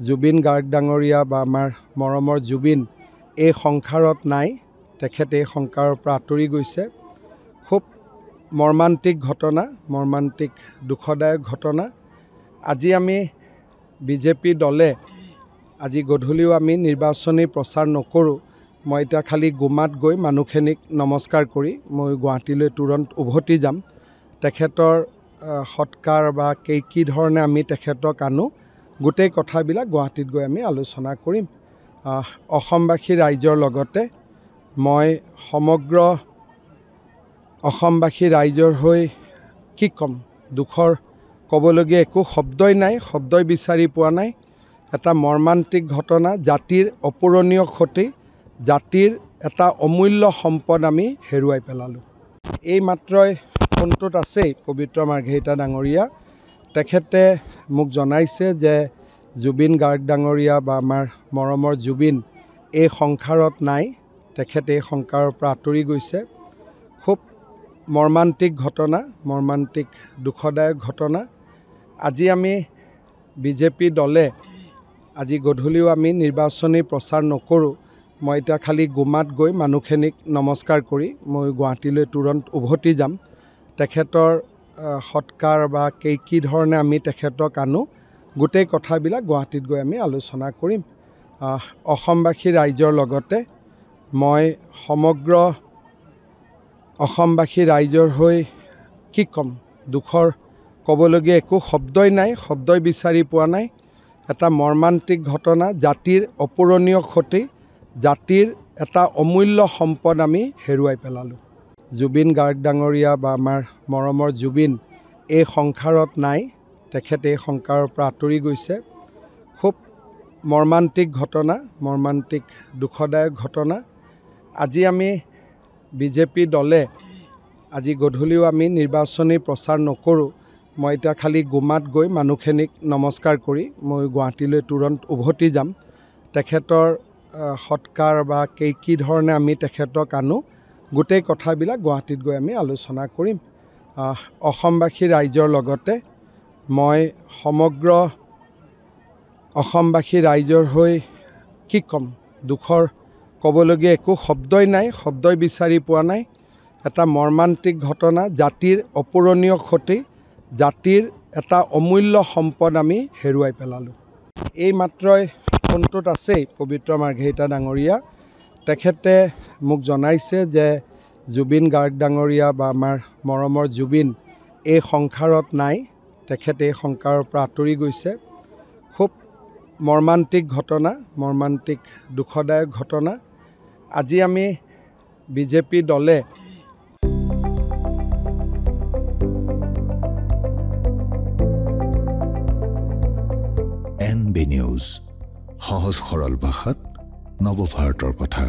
জুবিন গাৰ্গ ডাঙৰীয়া বা আমাৰ মৰমৰ জুবিন এই সংসাৰত নাই। তেখেতে এই সংসাৰৰ পৰা আঁতৰি গৈছে। খুব মৰ্মান্তিক ঘটনা, মৰ্মান্তিক দুখদায়ক ঘটনা। আজি আমি বিজেপি দলে আজি গধূলিও আমি নিৰ্বাচনী প্ৰচাৰ নকৰোঁ। মই এতিয়া খালি গুমাত গৈ মানুহখিনিক নমস্কাৰ কৰি মই গুৱাহাটীলৈ তুৰন্ত উভতি যাম। তেখেতৰ সৎকাৰ বা কি ধৰণে আমি তেখেতক আনো গোটেই কথাবিলাক গুৱাহাটীত গৈ আমি আলোচনা কৰিম। অসমবাসী ৰাইজৰ লগতে মই সমগ্ৰ অসমবাসী ৰাইজৰ হৈ কি ক'ম, দুখৰ ক'বলগীয়া একো শব্দই নাই, শব্দই বিচাৰি পোৱা নাই। এটা মৰ্মান্তিক ঘটনা, জাতিৰ অপূৰণীয় ক্ষতি, জাতিৰ এটা অমূল্য সম্পদ আমি হেৰুৱাই পেলালোঁ। এই মাত্ৰই ফোনটোত আছেই পবিত্ৰ মাৰ্ঘেৰিটা ডাঙৰীয়া। তেখেতে মোক জনাইছে যে জুবিন গাৰ্গ ডাঙৰীয়া বা আমাৰ মৰমৰ জুবিন এই সংসাৰত নাই। তেখেতে এই সংসাৰৰ পৰা আঁতৰি গৈছে। খুব মৰ্মান্তিক ঘটনা, মৰ্মান্তিক দুখদায়ক ঘটনা। আজি আমি বিজেপি দলে আজি গধূলিও আমি নিৰ্বাচনী প্ৰচাৰ নকৰোঁ। মই এতিয়া খালি গুমাত গৈ মানুহখিনিক নমস্কাৰ কৰি মই গুৱাহাটীলৈ তুৰন্ত উভতি যাম। তেখেতৰ সৎকাৰ বা কি ধৰণে আমি তেখেতক আনো গোটেই কথাবিলাক গুৱাহাটীত গৈ আমি আলোচনা কৰিম। অসমবাসী ৰাইজৰ লগতে মই সমগ্ৰ অসমবাসী ৰাইজৰ হৈ কি ক'ম, দুখৰ ক'বলগীয়া একো শব্দই নাই, শব্দই বিচাৰি পোৱা নাই। এটা মৰ্মান্তিক ঘটনা, জাতিৰ অপূৰণীয় ক্ষতি, জাতিৰ এটা অমূল্য সম্পদ আমি হেৰুৱাই পেলালোঁ। জুবিন গাৰ্গ ডাঙৰীয়া বা আমাৰ মৰমৰ জুবিন এই সংসাৰত নাই। তেখেতে এই সংসাৰৰ পৰা আঁতৰি গৈছে। খুব মৰ্মান্তিক ঘটনা, মৰ্মান্তিক দুখদায়ক ঘটনা। আজি আমি বিজেপি দলে আজি গধূলিও আমি নিৰ্বাচনী প্ৰচাৰ নকৰোঁ। মই এতিয়া খালি গুমাত গৈ মানুহখিনিক নমস্কাৰ কৰি মই গুৱাহাটীলৈ তুৰন্ত উভতি যাম। তেখেতৰ সৎকাৰ বা কি ধৰণে আমি তেখেতক আনো গোটেই কথাবিলাক গুৱাহাটীত গৈ আমি আলোচনা কৰিম। অসমবাসী ৰাইজৰ লগতে মই সমগ্ৰ অসমবাসী ৰাইজৰ হৈ কি ক'ম, দুখৰ ক'বলগীয়া একো শব্দই নাই, শব্দই বিচাৰি পোৱা নাই। এটা মৰ্মান্তিক ঘটনা, জাতিৰ অপূৰণীয় ক্ষতি, জাতিৰ এটা অমূল্য সম্পদ আমি হেৰুৱাই পেলালোঁ। এই মাত্ৰই ফোনটোত আছেই পবিত্ৰ মাৰ্ঘেৰিটা ডাঙৰীয়া। তেখেতে মোক জনাইছে যে জুবিন গাৰ্গ ডাঙৰীয়া বা আমাৰ মৰমৰ জুবিন এই সংসাৰত নাই। তেখেতে এই সংসাৰৰ পৰা আঁতৰি গৈছে। খুব মৰ্মান্তিক ঘটনা, মৰ্মান্তিক দুখদায়ক ঘটনা। আজি আমি বিজেপি দলে NB নিউজ, সহজ সৰল ভাষাত নৱভাৰতৰ কথা।